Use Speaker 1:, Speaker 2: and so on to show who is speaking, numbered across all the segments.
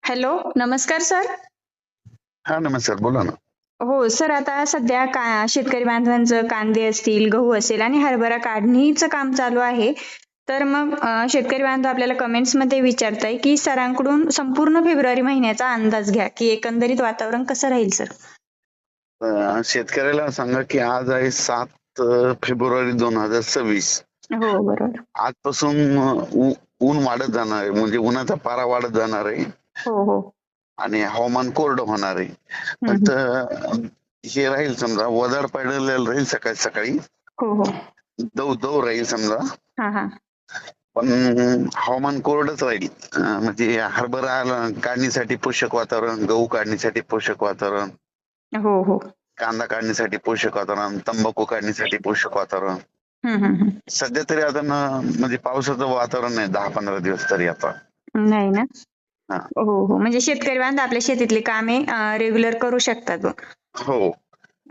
Speaker 1: Hello, नमस्कार sir.
Speaker 2: हा नमस्कार, बोला ना.
Speaker 1: हो सर, आता सध्या शेतकरी बांधवांचं कांदे असतील, गहू असेल आणि हरभरा काढणीचं काम चालू आहे. तर मग शेतकरी बांधव आपल्याला कमेंट्समध्ये विचारताय की सरांकडून संपूर्ण फेब्रुवारी महिन्याचा अंदाज घ्या की एकंदरीत वातावरण कसं राहील सर?
Speaker 2: शेतकऱ्याला सांगा की आज आहे 7 फेब्रुवारी 2026.
Speaker 1: हो, बरोबर.
Speaker 2: आजपासून ऊन वाढत जाणार आहे, म्हणजे उन्हाचा पारा वाढत जाणार आहे
Speaker 1: हो, हो.
Speaker 2: आणि हवामान कोरडं होणार आहे.
Speaker 1: हं,
Speaker 2: फक्त
Speaker 1: हं.
Speaker 2: हे राहील, समजा वदळ पडलेलं राहील सकाळी सकाळी,
Speaker 1: हो, हो.
Speaker 2: दव दव राहील समजा.
Speaker 1: हां, हां.
Speaker 2: पण हवामान कोरडच राहील. म्हणजे हरभरा काढणीसाठी पोषक वातावरण, गहू काढणीसाठी पोषक वातावरण,
Speaker 1: हो, हो.
Speaker 2: कांदा काढणीसाठी पोषक वातावरण, तंबाखू काढणीसाठी पोषक वातावरण.
Speaker 1: हं, हं, हं.
Speaker 2: सध्या तरी आता म्हणजे पावसाचं वातावरण नाही 10-15 दिवस तरी आता.
Speaker 1: नाही ना?
Speaker 2: हा.
Speaker 1: हो, हो. म्हणजे शेतकरी बांधव आपल्या शेतीतली कामे रेग्युलर करू शकतात बुवा.
Speaker 2: हो,
Speaker 1: हो,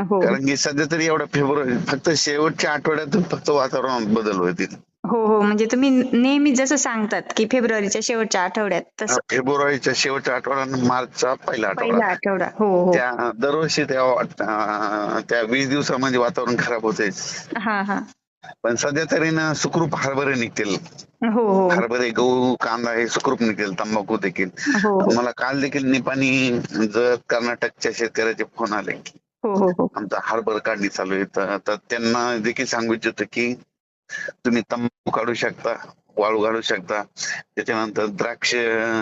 Speaker 1: हो.
Speaker 2: कारण की सध्या तरी एवढा फेब्रुवारी फक्त शेवटच्या आठवड्यातून फक्त वातावरणात बदल होतील.
Speaker 1: हो, हो. म्हणजे तुम्ही नेहमी जसं सांगतात की फेब्रुवारीच्या शेवटच्या आठवड्यात तसं.
Speaker 2: फेब्रुवारीच्या शेवटच्या आठवडा आणि मार्चचा पहिला आठवडा.
Speaker 1: पहिला आठवडा. हो, हो.
Speaker 2: त्या दरवर्षी त्या 20 दिवसामध्ये वातावरण खराब होते.
Speaker 1: हां, हां.
Speaker 2: पण सध्या तरी ना सुखरूप हरभरे निघतील.
Speaker 1: हो, हो.
Speaker 2: हरभरे, गहू, कांदा हे सुखरूप निघतील, तंबाखू देखील.
Speaker 1: हो, हो.
Speaker 2: मला काल देखील निपाणी जत कर्नाटकच्या शेतकऱ्याचे फोन आले की
Speaker 1: हो, हो, हो.
Speaker 2: आमचा हरभरा काढणी चालू आहे. तर त्यांना देखील सांगू इच्छितो की तुम्ही तंबाखू काढू शकता, वाळू काढू शकता. त्याच्यानंतर द्राक्ष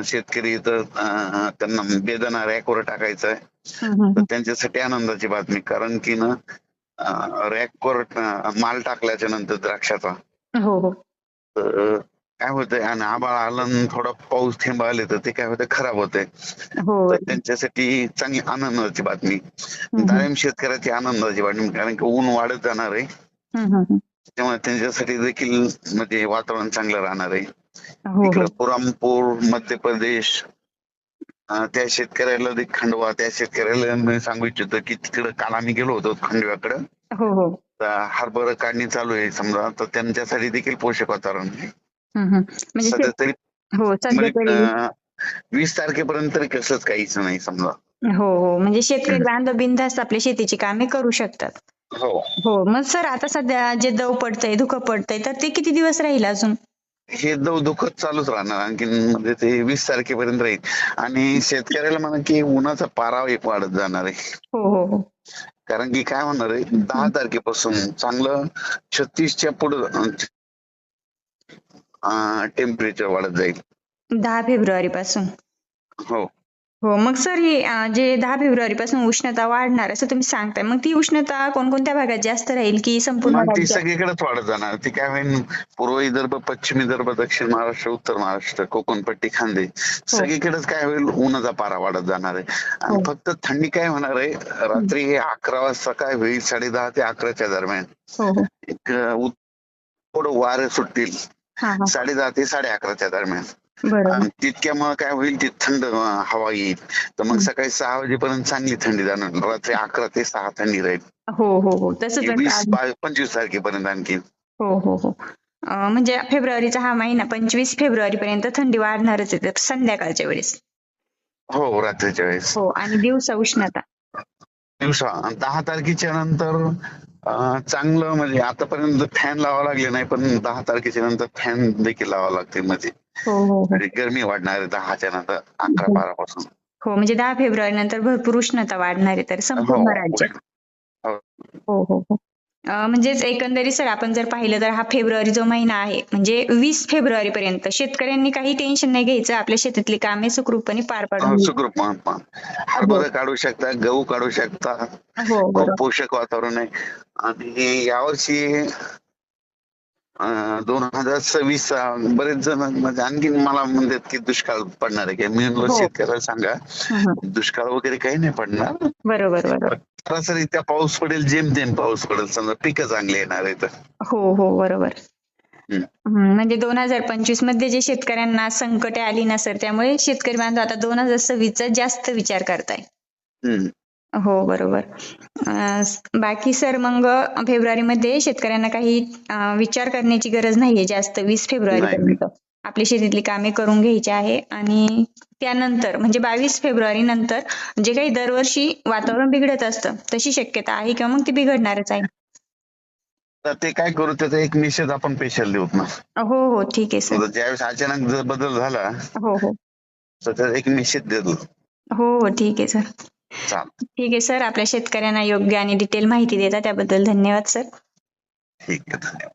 Speaker 2: शेतकरी तर त्यांना बेदाणा रॅकवर टाकायचा आहे.
Speaker 1: हं, हं,
Speaker 2: तर
Speaker 1: हं.
Speaker 2: त्यांच्यासाठी आनंदाची बातमी, कारण की ना रॅकवर माल टाकल्याच्या नंतर द्राक्षाचा
Speaker 1: हो, हो.
Speaker 2: तर काय होतंय, आणि आभाळ आलं आणि थोडा पाऊस थेंब आले तर ते काय होतं, खराब होतंय.
Speaker 1: हो.
Speaker 2: तर त्यांच्यासाठी चांगली आनंदाची बातमी.
Speaker 1: हं, हं.
Speaker 2: डाळिंब शेतकऱ्याची आनंदाची बातमी, कारण की ऊन वाढत जाणार आहे.
Speaker 1: हं, हं, हं.
Speaker 2: त्यामुळे त्यांच्यासाठी देखील म्हणजे वातावरण चांगलं राहणार आहे.
Speaker 1: हो,
Speaker 2: इकडं
Speaker 1: हो.
Speaker 2: पुरामपूर, मध्य प्रदेश, त्या शेतकऱ्याला खंडवा, त्या शेतकऱ्याला मी सांगू इच्छितो की तिकडं काल आम्ही गेलो होतो खंडव्याकडं.
Speaker 1: हो, हो.
Speaker 2: तर हरभरा काढणी चालू आहे समजा, तर त्यांच्यासाठी देखील पोषक वातावरण आहे.
Speaker 1: हं, हं. म्हणजे
Speaker 2: सध्या तरी
Speaker 1: हो, सध्या
Speaker 2: म्हणजे
Speaker 1: तरी
Speaker 2: 20 तारखेपर्यंत तरी कसंच काहीच नाही समजा.
Speaker 1: हो, हो. म्हणजे शेतकरी
Speaker 2: हम्म.
Speaker 1: बांधव बिनधास्त आपली शेतीची कामे करू शकतात.
Speaker 2: हो,
Speaker 1: हो. मग सर आता सध्या जे दव पडतंय, धुकं पडतंय, तर ते किती दिवस राहील अजून?
Speaker 2: हे दुखत चालूच राहणार आणखीन, म्हणजे ते 20 तारखेपर्यंत राहील. आणि शेतकऱ्याला म्हणा की उन्हाचा पारा एक वाढत जाणार आहे.
Speaker 1: हो, हो, हो.
Speaker 2: कारण की काय होणार आहे, 10
Speaker 1: हं.
Speaker 2: तारखेपासून चांगलं 36च्या पुढं टेम्परेचर वाढत जाईल.
Speaker 1: 10 फेब्रुवारीपासून.
Speaker 2: हो,
Speaker 1: हो. मग सर हे जे 10 फेब्रुवारीपासून उष्णता वाढणार असं तुम्ही सांगताय. मग ती उष्णता कोणकोणत्या भागात जास्त राहील की संपूर्ण
Speaker 2: मग ती
Speaker 1: राज्यात?
Speaker 2: सगळीकडेच वाढत जाणार. ती काय होईल, पूर्व विदर्भ, पश्चिम विदर्भ, दक्षिण महाराष्ट्र, उत्तर महाराष्ट्र, कोकणपट्टी, खानदेश
Speaker 1: हो,
Speaker 2: सगळीकडेच काय होईल, उन्हाचा पारा वाढत जाणार आहे. आणि
Speaker 1: हो.
Speaker 2: फक्त थंडी काय होणार आहे,
Speaker 1: हं.
Speaker 2: रात्री 11 वाजता काय होईल, 10:30 ते 11च्या दरम्यान
Speaker 1: हो, हो.
Speaker 2: एक थोडं वारे सुटतील,
Speaker 1: हां, हां.
Speaker 2: 10:30 ते 11:30च्या दरम्यान.
Speaker 1: बरोबर.
Speaker 2: आणि तितक्यामुळे काय होईल, ती थंड हवा येईल. तर मग
Speaker 1: हं.
Speaker 2: सकाळी 6 वाजेपर्यंत चांगली थंडी जाणवेल. रात्री 11 ते 6 थंडी राहील.
Speaker 1: हो, हो, हो. तसंच
Speaker 2: 20-25 तारखेपर्यंत आणखी.
Speaker 1: हो, हो, हो. म्हणजे फेब्रुवारीचा हा महिना 25 फेब्रुवारीपर्यंत थंडी वाढणारच आहे संध्याकाळच्या वेळेस.
Speaker 2: हो, रात्रीच्या वेळेस.
Speaker 1: हो आणि दिवसा उष्णता.
Speaker 2: दिवसा 10 तारखेच्या नंतर चांगलं, म्हणजे आतापर्यंत फॅन लावावं लागले नाही, पण 10 तारखेच्या नंतर फॅन देखील लावावं लागते. म्हणजे
Speaker 1: हो, हो, हो.
Speaker 2: गरमी वाढणार आहे 10च्या नंतर,
Speaker 1: हो.
Speaker 2: 11-12 पासून.
Speaker 1: हो, म्हणजे 10 फेब्रुवारी नंतर भरपूर उष्णता वाढणार आहे तर
Speaker 2: हो,
Speaker 1: संपूर्ण राज्यात.
Speaker 2: हो.
Speaker 1: हो, हो, हो. म्हणजेच एकंदरीत सर आपण जर पाहिलं तर हा फेब्रुवारी जो महिना आहे म्हणजे 20 फेब्रुवारीपर्यंत शेतकऱ्यांनी काही टेन्शन नाही घ्यायचं. आपल्या शेतातली कामे सुखरूपपणे पार पाडून घ्यायची.
Speaker 2: सुखरूप
Speaker 1: हो.
Speaker 2: हरभरा काढू शकता, गहू काढू शकता.
Speaker 1: हो, बरोबर.
Speaker 2: पोषक वातावरण आहे. आणि यावर्षी 2026 बरेच जण म्हणजे आणखी मला म्हणतात की दुष्काळ पडणार आहे. की मी म्हणलो
Speaker 1: हो.
Speaker 2: शेतकऱ्याला सांगा,
Speaker 1: हं, हं.
Speaker 2: दुष्काळ वगैरे काही नाही पडणार.
Speaker 1: बरोबर, बरोबर.
Speaker 2: सरासरी त्या पाऊस पडेल, जेमतेम पाऊस पडेल, समजा पिकं चांगली येणार आहेत.
Speaker 1: हो, हो, बरोबर.
Speaker 2: हम्म.
Speaker 1: म्हणजे 2025 मध्ये जे शेतकऱ्यांना संकटे आली ना सर, त्यामुळे शेतकरी बांधव आता 2026 चा जास्त विचार करताय.
Speaker 2: हम्म.
Speaker 1: हो, बरोबर. बाकी सर मग फेब्रुवारीमध्ये शेतकऱ्यांना काही विचार करण्याची गरज नाहीये जास्त 20
Speaker 2: नाही नाही.
Speaker 1: फेब्रुवारीपर्यंत. आपली शेतीतली कामे करून घ्यायची आहे आणि त्यानंतर म्हणजे 22 फेब्रुवारी नंतर जे काही दरवर्षी वातावरण बिघडत असतं तशी शक्यता आहे किंवा मग ती बिघडणारच आहे?
Speaker 2: तर ते काय करू, त्याचा एक निषेध आपण स्पेशल देऊत ना.
Speaker 1: हो हो ठीक आहे सर.
Speaker 2: तर ज्यावेळेस अचानक जर बदल झाला
Speaker 1: हो हो
Speaker 2: तर त्याचा एक निषेध देतो.
Speaker 1: हो हो ठीक आहे सर.
Speaker 2: चाल,
Speaker 1: ठीक आहे सर, आपल्या शेतकऱ्यांना योग्य आणि डिटेल माहिती देता त्याबद्दल धन्यवाद सर.
Speaker 2: ठीक आहे, धन्यवाद.